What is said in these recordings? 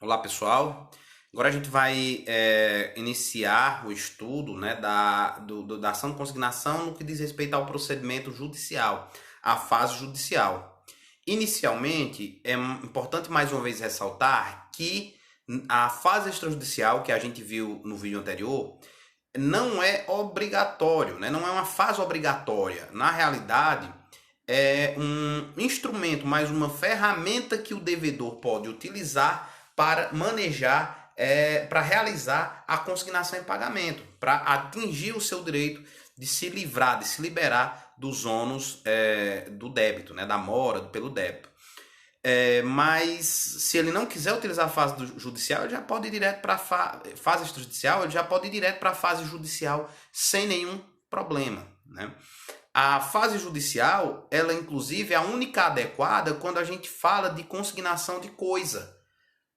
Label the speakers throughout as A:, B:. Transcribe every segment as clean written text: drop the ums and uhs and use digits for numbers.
A: Olá, pessoal. Agora a gente vai iniciar o estudo, né, da ação de consignação no que diz respeito ao procedimento judicial, à fase judicial. Inicialmente, é importante mais uma vez ressaltar que a fase extrajudicial, que a gente viu no vídeo anterior, não é obrigatório, né? Não é uma fase obrigatória. Na realidade, é um instrumento, mais uma ferramenta que o devedor pode utilizar para manejar, para realizar a consignação em pagamento, para atingir o seu direito de se livrar, de se liberar dos ônus do débito, né? Da mora pelo débito. Mas se ele não quiser utilizar a fase judicial, ele já pode ir direto para a fase extrajudicial, ele já pode ir direto para a fase judicial sem nenhum problema, né? A fase judicial, ela inclusive é a única adequada quando a gente fala de consignação de coisa.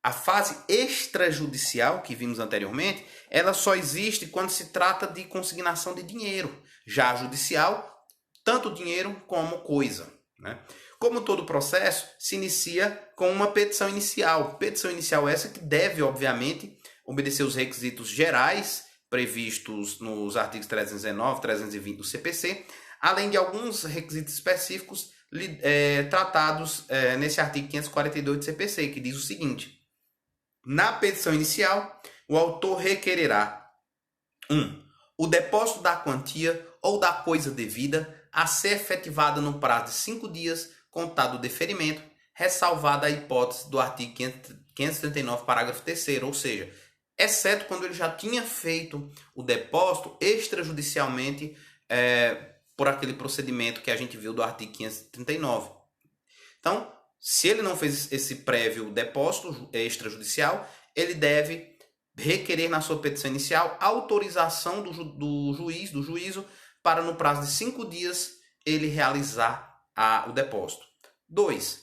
A: A fase extrajudicial, que vimos anteriormente, ela só existe quando se trata de consignação de dinheiro. Já a judicial, tanto dinheiro como coisa, né? Como todo processo, se inicia com uma petição inicial. Petição inicial essa que deve, obviamente, obedecer os requisitos gerais previstos nos artigos 319 e 320 do CPC, além de alguns requisitos específicos tratados nesse artigo 542 do CPC, que diz o seguinte: na petição inicial, o autor requererá 1. O depósito da quantia ou da coisa devida a ser efetivada no prazo de 5 dias contado o deferimento, ressalvada a hipótese do artigo 539, parágrafo 3º, ou seja, exceto quando ele já tinha feito o depósito extrajudicialmente por aquele procedimento que a gente viu do artigo 539. Então, se ele não fez esse prévio depósito extrajudicial, ele deve requerer na sua petição inicial autorização do juiz, do juízo, para no prazo de 5 dias ele realizar o depósito. 2.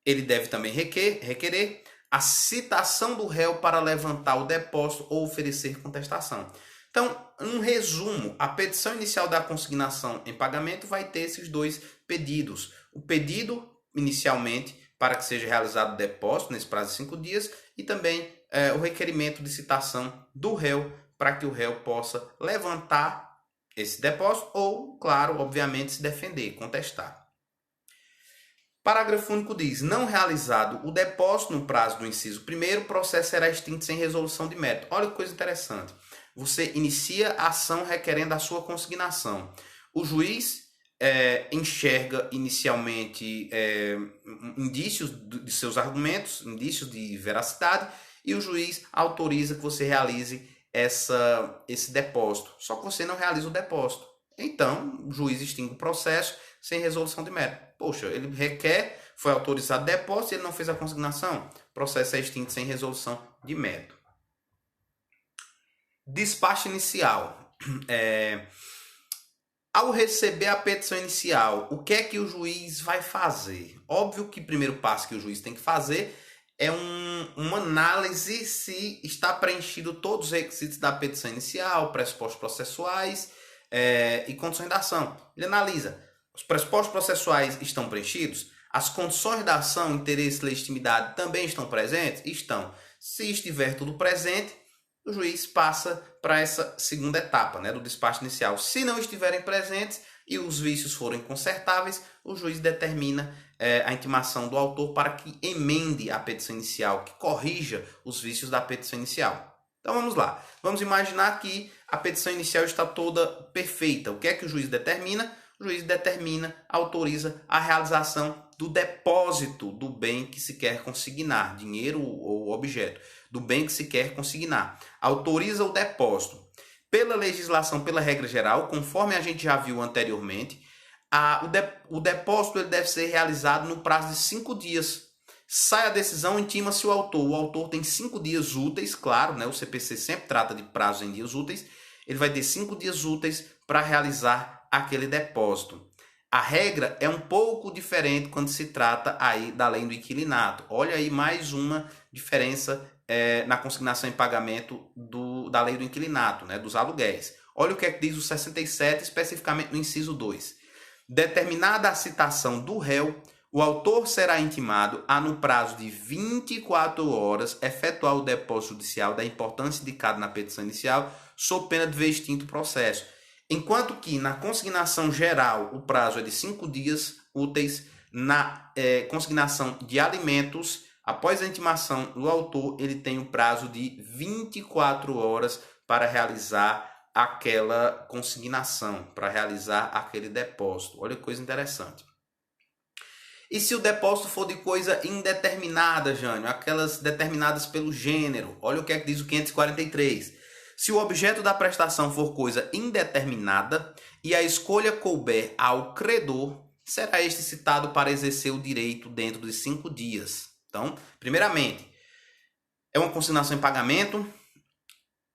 A: Ele deve também requerer a citação do réu para levantar o depósito ou oferecer contestação. Então, um resumo, a petição inicial da consignação em pagamento vai ter esses dois pedidos. O pedido, inicialmente, para que seja realizado o depósito nesse prazo de 5 dias e também o requerimento de citação do réu para que o réu possa levantar esse depósito ou, claro, obviamente, se defender, contestar. Parágrafo único diz: não realizado o depósito no prazo do inciso 1º, o processo será extinto sem resolução de mérito. Olha que coisa interessante. Você inicia a ação requerendo a sua consignação. O juiz enxerga inicialmente indícios de seus argumentos, indícios de veracidade, e o juiz autoriza que você realize esse depósito. Só que você não realiza o depósito. Então, o juiz extingue o processo sem resolução de mérito. Poxa, ele requer, foi autorizado o depósito e ele não fez a consignação. O processo é extinto sem resolução de mérito. Despacho inicial. Ao receber a petição inicial, o que é que o juiz vai fazer? Óbvio que o primeiro passo que o juiz tem que fazer é uma análise se está preenchido todos os requisitos da petição inicial, pressupostos processuais e condições da ação. Ele analisa: os pressupostos processuais estão preenchidos? As condições da ação, interesse e legitimidade também estão presentes? Estão. Se estiver tudo presente, o juiz passa para essa segunda etapa, né, do despacho inicial. Se não estiverem presentes e os vícios forem consertáveis, o juiz determina a intimação do autor para que emende a petição inicial, que corrija os vícios da petição inicial. Então vamos lá. Vamos imaginar que a petição inicial está toda perfeita. O que é que o juiz determina? O juiz determina, autoriza a realização do depósito do bem que se quer consignar, dinheiro ou objeto, do bem que se quer consignar. Autoriza o depósito. Pela legislação, pela regra geral, conforme a gente já viu anteriormente, o depósito ele deve ser realizado no prazo de 5 dias. Sai a decisão, intima-se o autor. O autor tem 5 dias úteis, claro, né? O CPC sempre trata de prazos em dias úteis. Ele vai ter 5 dias úteis para realizar aquele depósito. A regra é um pouco diferente quando se trata aí da lei do inquilinato. Olha aí mais uma diferença na consignação em pagamento da lei do inquilinato, né, dos aluguéis. Olha o que é que diz o 67, especificamente no inciso 2. Determinada a citação do réu, o autor será intimado a, no prazo de 24 horas, efetuar o depósito judicial da importância indicada na petição inicial, sob pena de ver extinto o processo. Enquanto que na consignação geral o prazo é de 5 dias úteis, na consignação de alimentos, após a intimação do autor, ele tem o prazo de 24 horas para realizar aquela consignação, para realizar aquele depósito. Olha que coisa interessante. E se o depósito for de coisa indeterminada, Jânio, aquelas determinadas pelo gênero? Olha o que é que diz o 543. Se o objeto da prestação for coisa indeterminada e a escolha couber ao credor, será este citado para exercer o direito dentro de 5 dias. Então, primeiramente, é uma consignação em pagamento,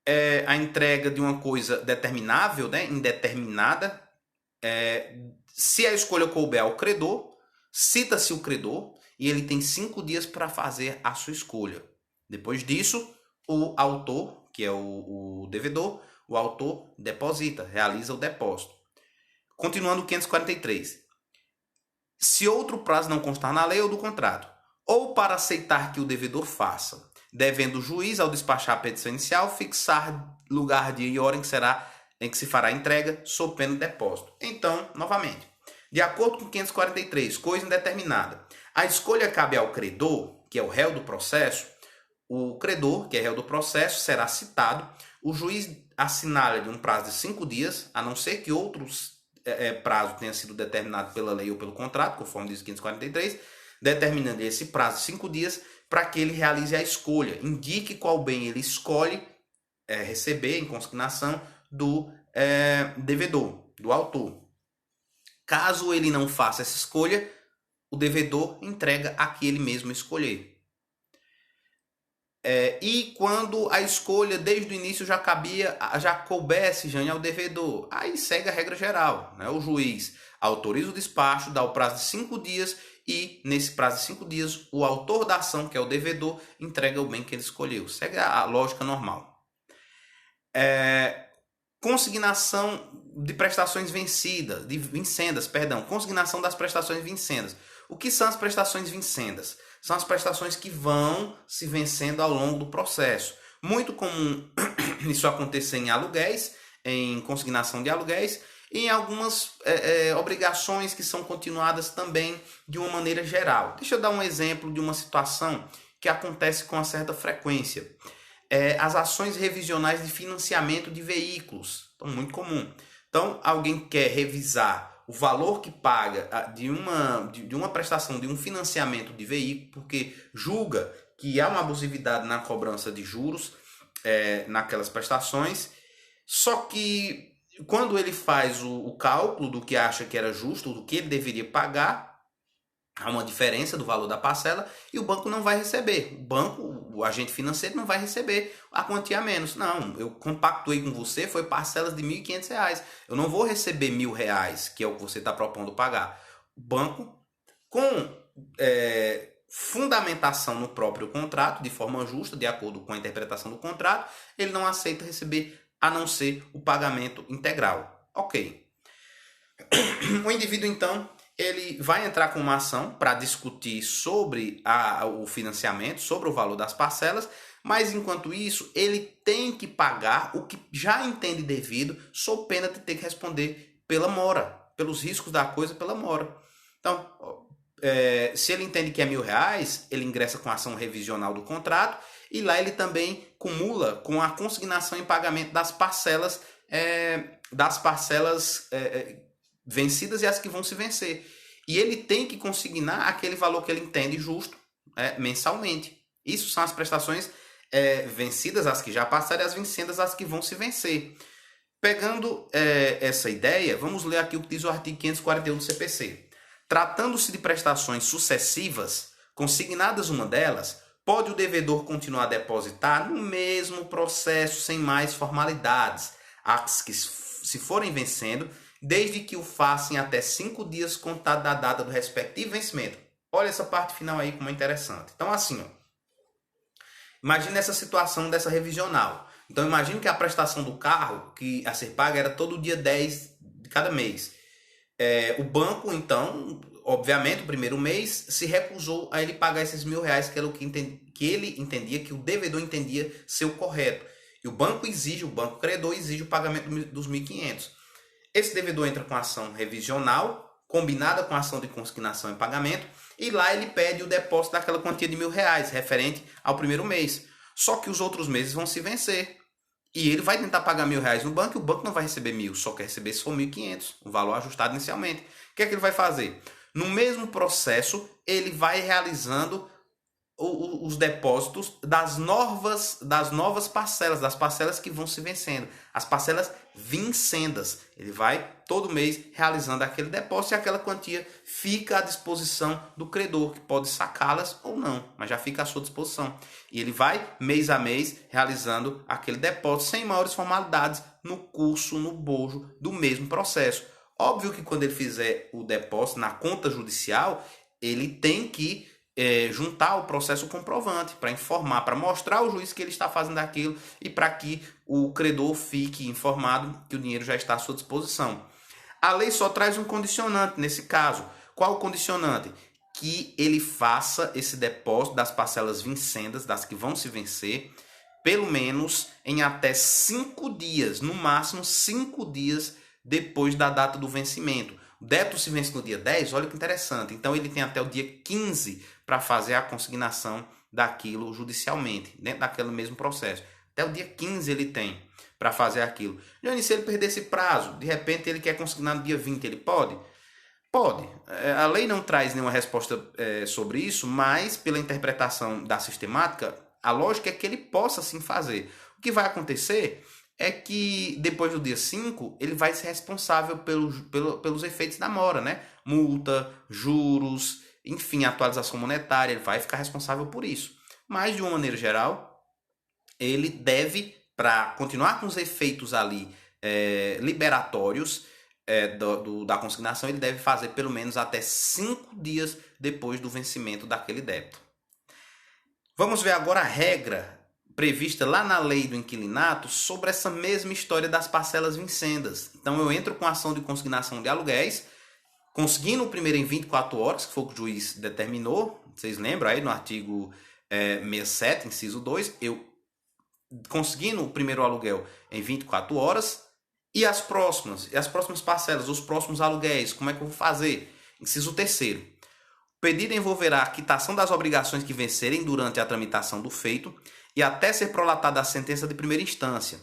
A: é a entrega de uma coisa determinável, né, indeterminada. Se a escolha couber ao credor, cita-se o credor e ele tem 5 dias para fazer a sua escolha. Depois disso, o autor, que é o devedor, o autor deposita, realiza o depósito. Continuando o 543. Se outro prazo não constar na lei ou do contrato, ou para aceitar que o devedor faça, devendo o juiz, ao despachar a petição inicial, fixar lugar, dia e hora em que se fará a entrega, sob pena de depósito. Então, novamente, de acordo com 543, coisa indeterminada, a escolha cabe ao credor, que é o réu do processo. O credor, que é réu do processo, será citado. O juiz assinala-lhe um prazo de 5 dias, a não ser que outros prazo tenha sido determinado pela lei ou pelo contrato, conforme diz o 543, determinando esse prazo de 5 dias para que ele realize a escolha. Indique qual bem ele escolhe receber em consignação do devedor, do autor. Caso ele não faça essa escolha, o devedor entrega a que ele mesmo escolher. E quando a escolha desde o início já coubesse já ao devedor, aí segue a regra geral, né? O juiz autoriza o despacho, dá o prazo de 5 dias e nesse prazo de 5 dias o autor da ação, que é o devedor, entrega o bem que ele escolheu. Segue a lógica normal. Consignação de prestações vincendas, consignação das prestações vincendas. O que são as prestações vincendas? São as prestações que vão se vencendo ao longo do processo. Muito comum isso acontecer em aluguéis, em consignação de aluguéis, e em algumas obrigações que são continuadas também de uma maneira geral. Deixa eu dar um exemplo de uma situação que acontece com uma certa frequência. As ações revisionais de financiamento de veículos. Então, muito comum. Então, alguém quer revisar o valor que paga de uma prestação, de um financiamento de veículo, porque julga que há uma abusividade na cobrança de juros naquelas prestações. Só que quando ele faz o cálculo do que acha que era justo, do que ele deveria pagar, há uma diferença do valor da parcela e o banco não vai receber. O agente financeiro não vai receber a quantia a menos. Não, eu compactuei com você, foi parcelas de R$ 1.500. Eu não vou receber R$ 1.000, que é o que você está propondo pagar. O banco, com fundamentação no próprio contrato, de forma justa, de acordo com a interpretação do contrato, ele não aceita receber a não ser o pagamento integral. Ok. O indivíduo, então, ele vai entrar com uma ação para discutir sobre o financiamento, sobre o valor das parcelas, mas enquanto isso, ele tem que pagar o que já entende devido, sob pena de ter que responder pela mora, pelos riscos da coisa pela mora. Então, se ele entende que é R$ 1.000, ele ingressa com a ação revisional do contrato e lá ele também cumula com a consignação em pagamento das parcelas vencidas e as que vão se vencer. E ele tem que consignar aquele valor que ele entende justo mensalmente. Isso são as prestações vencidas, as que já passaram, e as vencidas, as que vão se vencer. Pegando essa ideia, vamos ler aqui o que diz o artigo 541 do CPC. Tratando-se de prestações sucessivas, consignadas uma delas, pode o devedor continuar a depositar no mesmo processo sem mais formalidades, as que se forem vencendo, desde que o faça em até 5 dias contado da data do respectivo vencimento. Olha essa parte final aí como é interessante. Então assim, imagine essa situação dessa revisional. Então imagine que a prestação do carro que a ser paga era todo dia 10 de cada mês. O banco, então, obviamente, o primeiro mês, se recusou a ele pagar esses R$ 1.000, que era o que ele entendia, que o devedor entendia ser o correto. E o banco credor exige o pagamento dos 1.500. Esse devedor entra com ação revisional, combinada com a ação de consignação e pagamento, e lá ele pede o depósito daquela quantia de R$ 1.000, referente ao primeiro mês. Só que os outros meses vão se vencer. E ele vai tentar pagar R$ 1.000 no banco e o banco não vai receber 1.000, só quer receber só 1.500, o valor ajustado inicialmente. O que é que ele vai fazer? No mesmo processo, ele vai realizando os depósitos das novas parcelas, das parcelas que vão se vencendo, as parcelas vincendas. Ele vai todo mês realizando aquele depósito e aquela quantia fica à disposição do credor, que pode sacá-las ou não, mas já fica à sua disposição. E ele vai mês a mês realizando aquele depósito sem maiores formalidades no curso, no bojo do mesmo processo. Óbvio que quando ele fizer o depósito na conta judicial, ele tem que juntar o processo comprovante para informar, para mostrar ao juiz que ele está fazendo aquilo e para que o credor fique informado que o dinheiro já está à sua disposição. A lei só traz um condicionante nesse caso. Qual o condicionante? Que ele faça esse depósito das parcelas vincendas, das que vão se vencer, pelo menos em até 5 dias, no máximo 5 dias depois da data do vencimento. O débito se vence no dia 10, olha que interessante. Então ele tem até o dia 15 para fazer a consignação daquilo judicialmente, dentro daquele mesmo processo. Até o dia 15 ele tem para fazer aquilo. E se ele perder esse prazo, de repente ele quer consignar no dia 20, ele pode? Pode. A lei não traz nenhuma resposta sobre isso, mas pela interpretação da sistemática, a lógica é que ele possa sim fazer. O que vai acontecer é que depois do dia 5, ele vai ser responsável pelos efeitos da mora, né? Multa, juros, enfim, atualização monetária, ele vai ficar responsável por isso. Mas, de uma maneira geral, ele deve, para continuar com os efeitos ali liberatórios da consignação, ele deve fazer pelo menos até 5 dias depois do vencimento daquele débito. Vamos ver agora a regra prevista lá na lei do inquilinato sobre essa mesma história das parcelas vincendas. Então eu entro com ação de consignação de aluguéis, conseguindo o primeiro em 24 horas, que foi o que o juiz determinou. Vocês lembram aí no artigo 67, inciso 2, eu conseguindo o primeiro aluguel em 24 horas, e as próximas parcelas, os próximos aluguéis, como é que eu vou fazer? Inciso 3º. O pedido envolverá a quitação das obrigações que vencerem durante a tramitação do feito e até ser prolatada a sentença de primeira instância,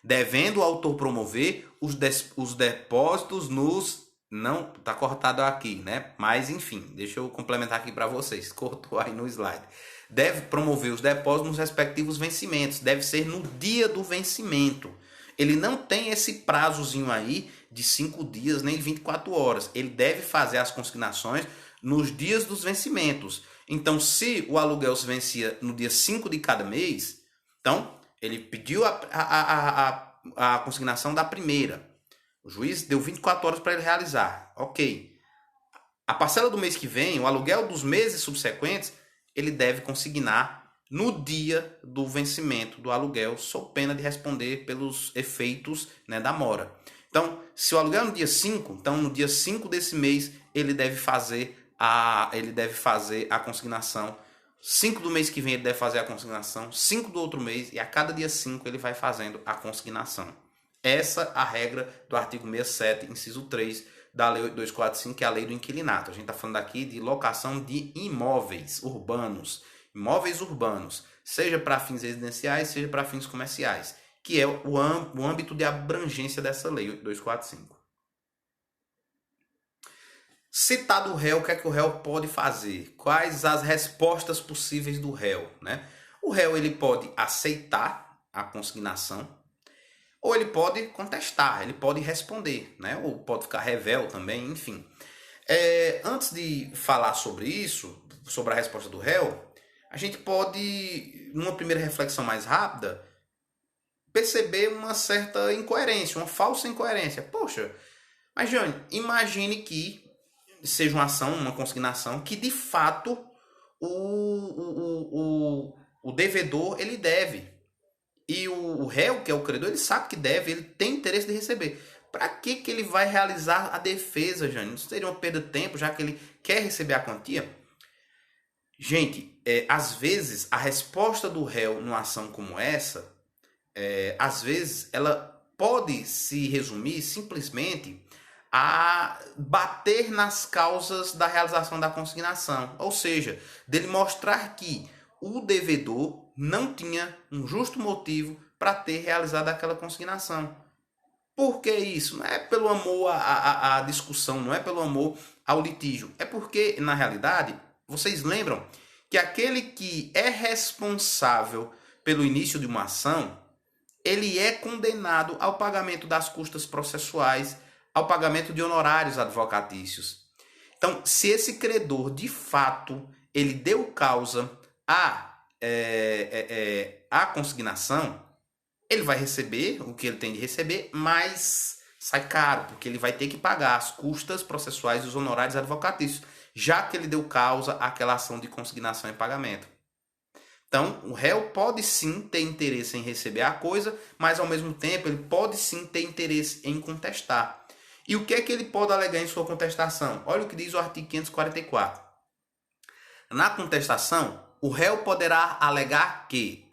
A: devendo o autor promover os depósitos nos... Não, tá cortado aqui, né? Mas, enfim, deixa eu complementar aqui para vocês. Cortou aí no slide. Deve promover os depósitos nos respectivos vencimentos. Deve ser no dia do vencimento. Ele não tem esse prazozinho aí de 5 dias nem 24 horas. Ele deve fazer as consignações nos dias dos vencimentos. Então, se o aluguel se vencia no dia 5 de cada mês, então ele pediu a consignação da primeira. O juiz deu 24 horas para ele realizar. Ok. A parcela do mês que vem, o aluguel dos meses subsequentes, ele deve consignar no dia do vencimento do aluguel, sob pena de responder pelos efeitos, né, da mora. Então, se o aluguel é no dia 5, então no dia 5 desse mês ele deve fazer a consignação. 5 do mês que vem ele deve fazer a consignação, 5 do outro mês, e a cada dia 5 ele vai fazendo a consignação. Essa é a regra do artigo 67, inciso 3 da Lei 8245, que é a lei do inquilinato. A gente está falando aqui de locação de imóveis urbanos, seja para fins residenciais, seja para fins comerciais, que é o âmbito de abrangência dessa lei 8245. Citado o réu, o que é que o réu pode fazer? Quais as respostas possíveis do réu, né? O réu ele pode aceitar a consignação, ou ele pode contestar, ele pode responder, né? Ou pode ficar revel também, enfim. Antes de falar sobre isso, sobre a resposta do réu, a gente pode, numa primeira reflexão mais rápida, perceber uma certa incoerência, uma falsa incoerência. Poxa, mas Johnny, imagine que seja uma ação, uma consignação, que de fato o devedor ele deve. E o réu, que é o credor, ele sabe que deve, ele tem interesse de receber. Para que ele vai realizar a defesa, Jane? Não seria uma perda de tempo, já que ele quer receber a quantia? Gente, às vezes a resposta do réu numa ação como essa, às vezes ela pode se resumir simplesmente a bater nas causas da realização da consignação. Ou seja, dele mostrar que o devedor não tinha um justo motivo para ter realizado aquela consignação. Por que isso? Não é pelo amor à discussão, não é pelo amor ao litígio. É porque, na realidade, vocês lembram que aquele que é responsável pelo início de uma ação, ele é condenado ao pagamento das custas processuais, ao pagamento de honorários advocatícios. Então, se esse credor, de fato, ele deu causa à consignação, ele vai receber o que ele tem de receber, mas sai caro, porque ele vai ter que pagar as custas processuais e os honorários advocatícios, já que ele deu causa àquela ação de consignação e pagamento. Então, o réu pode sim ter interesse em receber a coisa, mas ao mesmo tempo ele pode sim ter interesse em contestar. E o que é que ele pode alegar em sua contestação? Olha o que diz o artigo 544. Na contestação, o réu poderá alegar que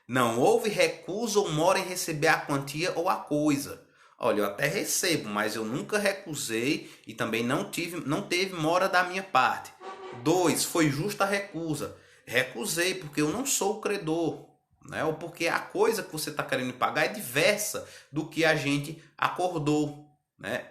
A: não houve recusa ou mora em receber a quantia ou a coisa. Olha, eu até recebo, mas eu nunca recusei e também não teve mora da minha parte. 2. Foi justa a recusa. Recusei porque eu não sou o credor, né? Ou porque a coisa que você está querendo pagar é diversa do que a gente acordou, né?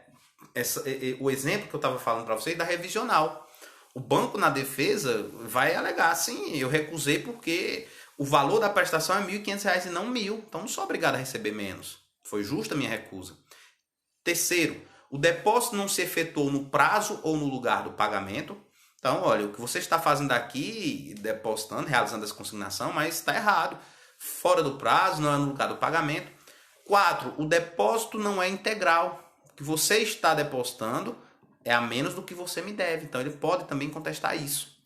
A: O exemplo que eu estava falando para vocês da revisional. O banco na defesa vai alegar, sim, eu recusei porque o valor da prestação é R$ 1.500 e não 1.000. Então não sou obrigado a receber menos. Foi justa a minha recusa. Terceiro, o depósito não se efetuou no prazo ou no lugar do pagamento. Então, olha, o que você está fazendo aqui, depositando, realizando essa consignação, mas está errado. Fora do prazo, não é no lugar do pagamento. 4, o depósito não é integral. O que você está depositando é a menos do que você me deve. Então, ele pode também contestar isso.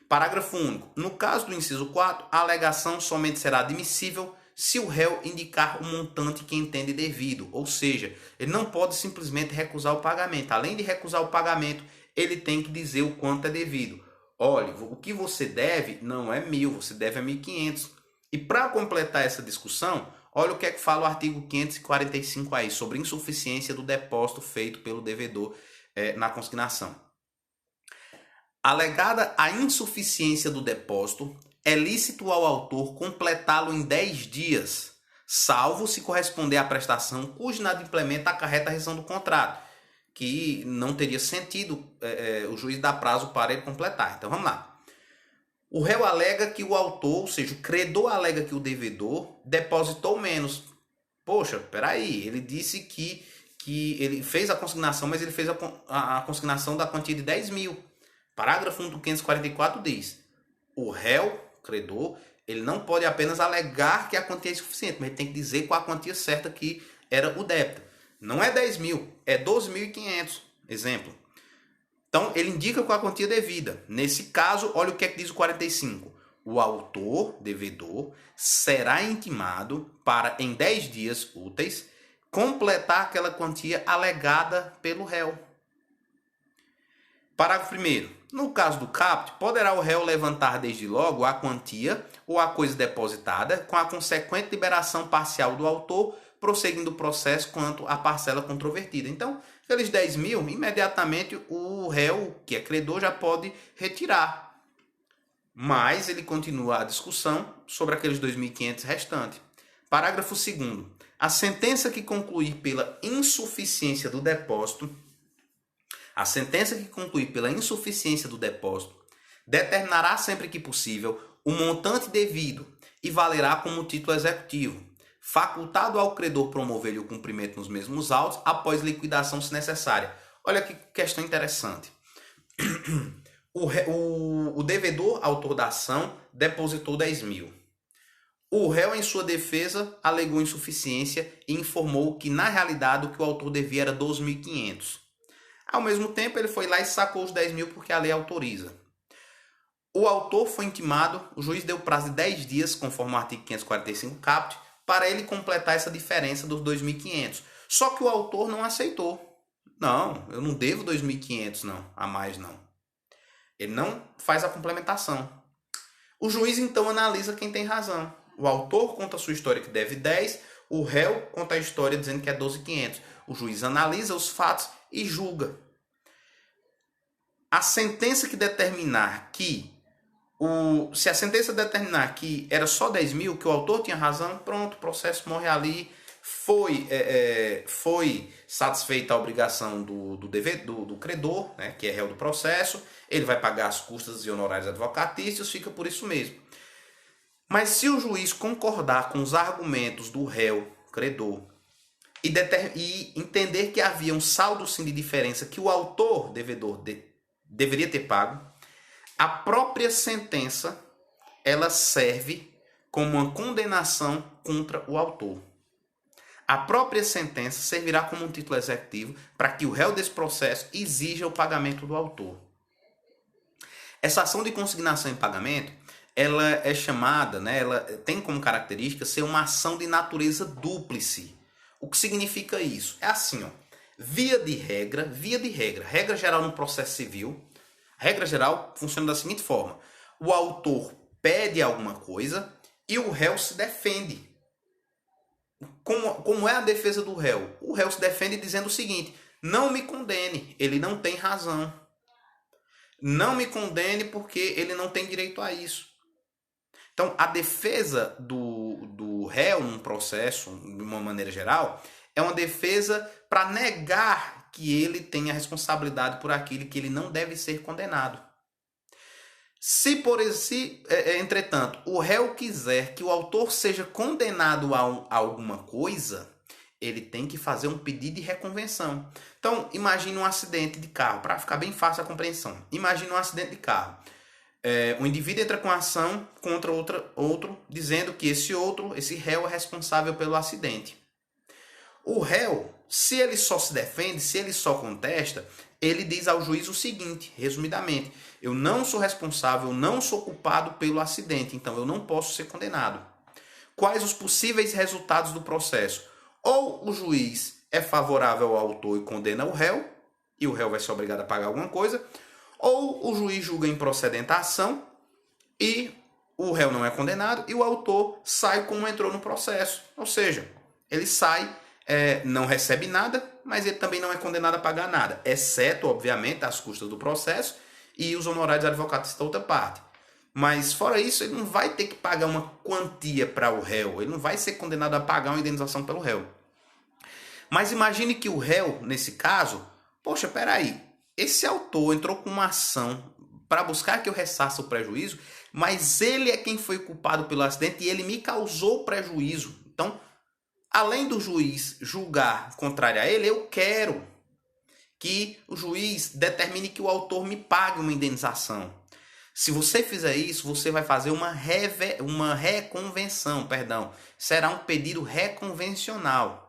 A: Parágrafo único. No caso do inciso 4, a alegação somente será admissível se o réu indicar o montante que entende devido. Ou seja, ele não pode simplesmente recusar o pagamento. Além de recusar o pagamento, ele tem que dizer o quanto é devido. Olha, o que você deve não é 1.000, você deve a 1.500. E para completar essa discussão, olha o que é que fala o artigo 545 aí, sobre insuficiência do depósito feito pelo devedor na consignação. Alegada a insuficiência do depósito, é lícito ao autor completá-lo em 10 dias, salvo se corresponder à prestação cujo inadimplemento acarreta a rescisão do contrato, que não teria sentido o juiz dar prazo para ele completar. Então vamos lá. O réu alega que o autor, ou seja, o credor alega que o devedor depositou menos. Poxa, peraí, ele disse que ele fez a consignação, mas ele fez a consignação da quantia de 10.000. Parágrafo 1 do 544 diz: o réu, credor, ele não pode apenas alegar que a quantia é insuficiente, mas ele tem que dizer qual a quantia certa que era o débito. Não é 10.000, é 12.500, exemplo. Então, ele indica qual a quantia devida. Nesse caso, olha o que é que diz o 45. O autor, devedor, será intimado para, em 10 dias úteis, completar aquela quantia alegada pelo réu. Parágrafo 1º. No caso do caput, poderá o réu levantar desde logo a quantia ou a coisa depositada com a consequente liberação parcial do autor, prosseguindo o processo quanto à parcela controvertida. Então, aqueles 10.000, imediatamente o réu, que é credor, já pode retirar. Mas ele continua a discussão sobre aqueles 2.500 restantes. Parágrafo 2º. A sentença que concluir pela insuficiência do depósito, determinará sempre que possível o montante devido e valerá como título executivo, facultado ao credor promover-lhe o cumprimento nos mesmos autos após liquidação se necessária. Olha que questão interessante. O devedor, autor da ação, depositou 10.000. O réu, em sua defesa, alegou insuficiência e informou que, na realidade, o que o autor devia era 12.500. Ao mesmo tempo, ele foi lá e sacou os 10.000 porque a lei autoriza. O autor foi intimado, o juiz deu prazo de 10 dias, conforme o artigo 545 caput, para ele completar essa diferença dos 2.500. Só que o autor não aceitou. Não, eu não devo 2.500 não, a mais não. Ele não faz a complementação. O juiz então analisa quem tem razão. O autor conta a sua história que deve 10, o réu conta a história dizendo que é 12.500. O juiz analisa os fatos e julga. A sentença que determinar que se a sentença determinar que era só 10 mil, que o autor tinha razão, pronto, o processo morre ali. Foi satisfeita a obrigação do credor, né, que é réu do processo, ele vai pagar as custas e honorários advocatícios, fica por isso mesmo. Mas se o juiz concordar com os argumentos do réu, credor, e entender que havia um saldo sim de diferença que o autor, devedor, deveria ter pago, a própria sentença ela serve como uma condenação contra o autor. A própria sentença servirá como um título executivo para que o réu desse processo exija o pagamento do autor. Essa ação de consignação em pagamento, ela é chamada, né, ela tem como característica ser uma ação de natureza dúplice. O que significa isso? É assim, ó, via de regra, regra geral no processo civil, regra geral funciona da seguinte forma: o autor pede alguma coisa e o réu se defende. Como é a defesa do réu? O réu se defende dizendo o seguinte: não me condene, ele não tem razão. Não me condene porque ele não tem direito a isso. Então, a defesa do réu num processo, de uma maneira geral, é uma defesa para negar que ele tenha responsabilidade por aquilo que ele não deve ser condenado. Entretanto, o réu quiser que o autor seja condenado a alguma coisa, ele tem que fazer um pedido de reconvenção. Então, imagine um acidente de carro, para ficar bem fácil a compreensão. Imagine um acidente de carro. Um indivíduo entra com ação contra outro, dizendo que esse réu é responsável pelo acidente. O réu, se ele só se defende, se ele só contesta, ele diz ao juiz o seguinte, resumidamente: eu não sou responsável, não sou culpado pelo acidente, então eu não posso ser condenado. Quais os possíveis resultados do processo? Ou o juiz é favorável ao autor e condena o réu, e o réu vai ser obrigado a pagar alguma coisa, ou o juiz julga improcedente a ação e o réu não é condenado e o autor sai como entrou no processo. Ou seja, ele sai, não recebe nada, mas ele também não é condenado a pagar nada, exceto, obviamente, as custas do processo e os honorários advocatícios da outra parte. Mas, fora isso, ele não vai ter que pagar uma quantia para o réu, ele não vai ser condenado a pagar uma indenização pelo réu. Mas imagine que o réu, nesse caso, poxa, peraí, esse autor entrou com uma ação para buscar que eu ressarça o prejuízo, mas ele é quem foi culpado pelo acidente e ele me causou prejuízo. Então, além do juiz julgar contrário a ele, eu quero que o juiz determine que o autor me pague uma indenização. Se você fizer isso, você vai fazer uma reconvenção, será um pedido reconvencional.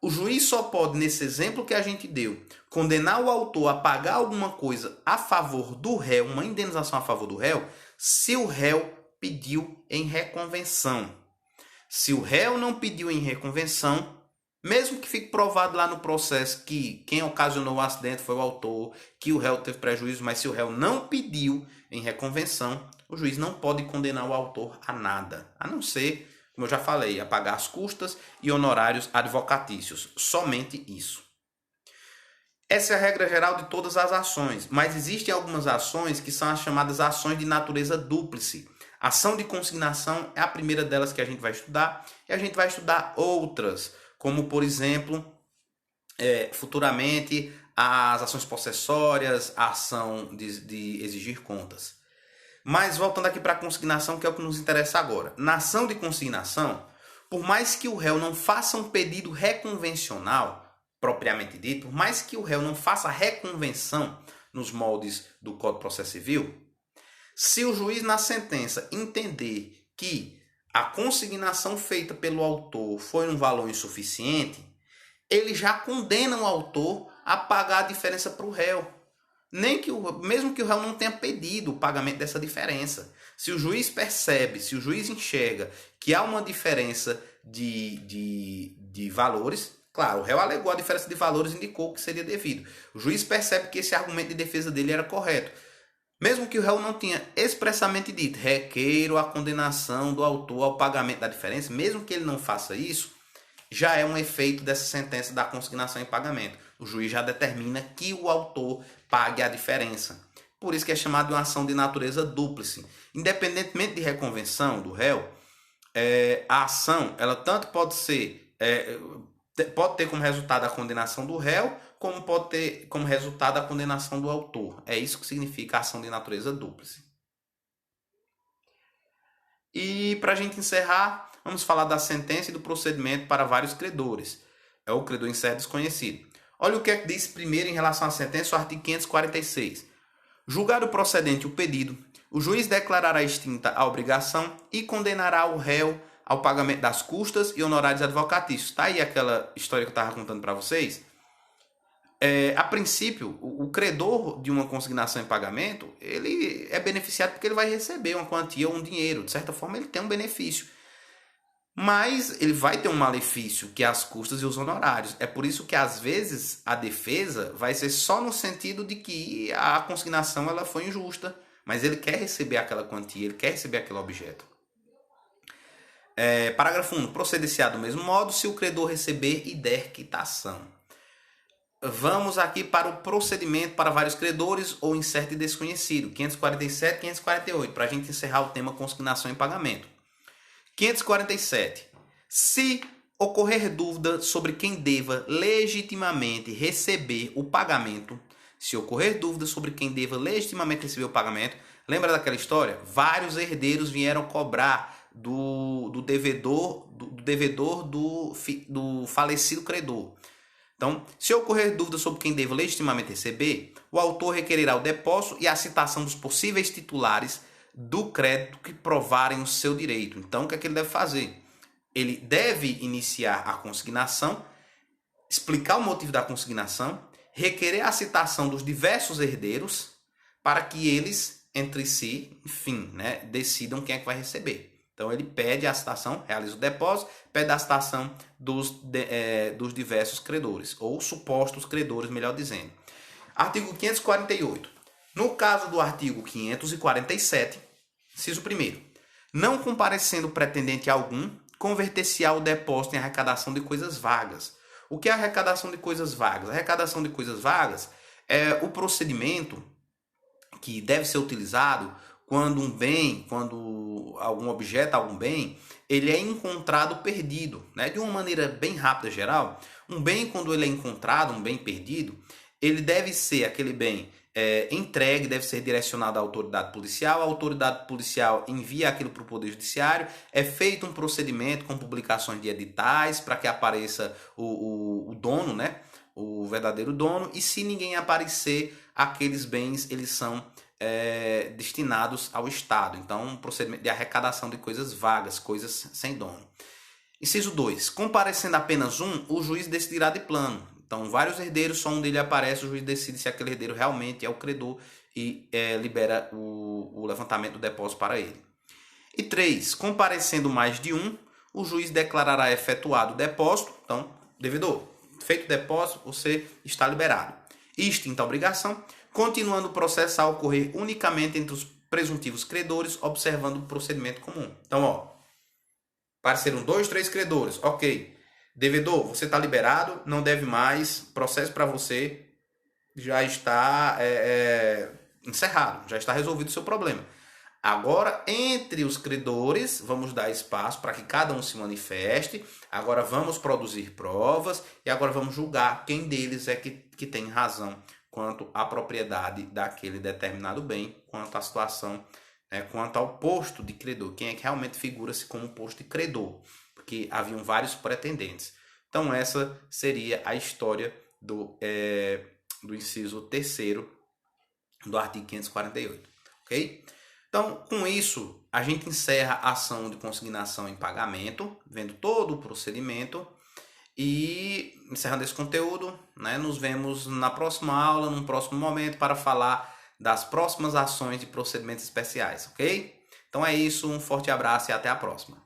A: O juiz só pode, nesse exemplo que a gente deu, condenar o autor a pagar alguma coisa a favor do réu, uma indenização a favor do réu, se o réu pediu em reconvenção. Se o réu não pediu em reconvenção, mesmo que fique provado lá no processo que quem ocasionou o acidente foi o autor, que o réu teve prejuízo, mas se o réu não pediu em reconvenção, o juiz não pode condenar o autor a nada, a não ser, como eu já falei, a pagar as custas e honorários advocatícios. Somente isso. Essa é a regra geral de todas as ações, mas existem algumas ações que são as chamadas ações de natureza dúplice. A ação de consignação é a primeira delas que a gente vai estudar, e a gente vai estudar outras, como, por exemplo, futuramente, as ações possessórias, a ação de exigir contas. Mas voltando aqui para a consignação, que é o que nos interessa agora. Na ação de consignação, por mais que o réu não faça um pedido reconvencional, propriamente dito, por mais que o réu não faça reconvenção nos moldes do Código de Processo Civil, se o juiz na sentença entender que a consignação feita pelo autor foi um valor insuficiente, ele já condena o autor a pagar a diferença para o réu. Mesmo que o réu não tenha pedido o pagamento dessa diferença. Se o juiz percebe, se o juiz enxerga que há uma diferença de valores, Claro, o réu alegou a diferença de valores e indicou que seria devido. O juiz percebe que esse argumento de defesa dele era correto. Mesmo que o réu não tenha expressamente dito, requeiro a condenação do autor ao pagamento da diferença, mesmo que ele não faça isso, já é um efeito dessa sentença da consignação em pagamento. O juiz já determina que o autor pague a diferença. Por isso que é chamado de uma ação de natureza dúplice. Independentemente de reconvenção do réu, a ação ela tanto pode ser pode ter como resultado a condenação do réu, como pode ter como resultado a condenação do autor. É isso que significa a ação de natureza dúplice. E para a gente encerrar, vamos falar da sentença e do procedimento para vários credores. É o credor incerto desconhecido. Olha o que é que diz primeiro em relação à sentença, o artigo 546. Julgado procedente o pedido, o juiz declarará extinta a obrigação e condenará o réu ao pagamento das custas e honorários advocatícios. Tá aí aquela história que eu estava contando para vocês? A princípio, o credor de uma consignação em pagamento, ele é beneficiado porque ele vai receber uma quantia ou um dinheiro. De certa forma, ele tem um benefício. Mas ele vai ter um malefício, que é as custas e os honorários. É por isso que, às vezes, a defesa vai ser só no sentido de que a consignação ela foi injusta, mas ele quer receber aquela quantia, ele quer receber aquele objeto. Parágrafo 1. Proceder-se-á do mesmo modo se o credor receber e der quitação. Vamos aqui para o procedimento para vários credores ou incerto e desconhecido. 547 e 548, para a gente encerrar o tema consignação em pagamento. 547. Se ocorrer dúvida sobre quem deva legitimamente receber o pagamento, lembra daquela história? Vários herdeiros vieram cobrar do devedor do falecido credor. Então, se ocorrer dúvida sobre quem deva legitimamente receber, o autor requererá o depósito e a citação dos possíveis titulares do crédito que provarem o seu direito. Então, o que é que ele deve fazer? Ele deve iniciar a consignação, explicar o motivo da consignação, requerer a citação dos diversos herdeiros para que eles, entre si, enfim, decidam quem é que vai receber. Então, ele pede a citação, realiza o depósito, pede a citação dos diversos credores, ou supostos credores, melhor dizendo. Artigo 548. No caso do artigo 547, inciso 1º, não comparecendo pretendente algum, converter-se-á o depósito em arrecadação de coisas vagas. O que é arrecadação de coisas vagas? A arrecadação de coisas vagas é o procedimento que deve ser utilizado quando algum objeto, algum bem, ele é encontrado perdido. De uma maneira bem rápida, geral, um bem, quando ele é encontrado, um bem perdido, ele deve ser aquele bem entregue, deve ser direcionado à autoridade policial, a autoridade policial envia aquilo para o Poder Judiciário, é feito um procedimento com publicações de editais para que apareça o dono, o verdadeiro dono, e se ninguém aparecer, aqueles bens eles são destinados ao Estado. Então, um procedimento de arrecadação de coisas vagas, coisas sem dono. Inciso 2. Comparecendo apenas um, o juiz decidirá de plano. Então, vários herdeiros, só um dele aparece, o juiz decide se aquele herdeiro realmente é o credor e libera o levantamento do depósito para ele. E 3. Comparecendo mais de um, o juiz declarará efetuado o depósito. Então, devedor, feito o depósito, você está liberado. Extinta a obrigação, continuando o processo a ocorrer unicamente entre os presuntivos credores, observando o procedimento comum. Então, pareceram 2, 3 credores, ok. Devedor, você está liberado, não deve mais, processo para você já está encerrado, já está resolvido o seu problema. Agora, entre os credores, vamos dar espaço para que cada um se manifeste, agora vamos produzir provas e agora vamos julgar quem deles é que tem razão quanto à propriedade daquele determinado bem, quanto à situação, quanto ao posto de credor, quem é que realmente figura-se como posto de credor, porque haviam vários pretendentes. Então, essa seria a história do inciso 3º do artigo 548, ok? Então, com isso, a gente encerra a ação de consignação em pagamento, vendo todo o procedimento. E, encerrando esse conteúdo, nos vemos na próxima aula, num próximo momento, para falar das próximas ações de procedimentos especiais, ok? Então é isso, um forte abraço e até a próxima.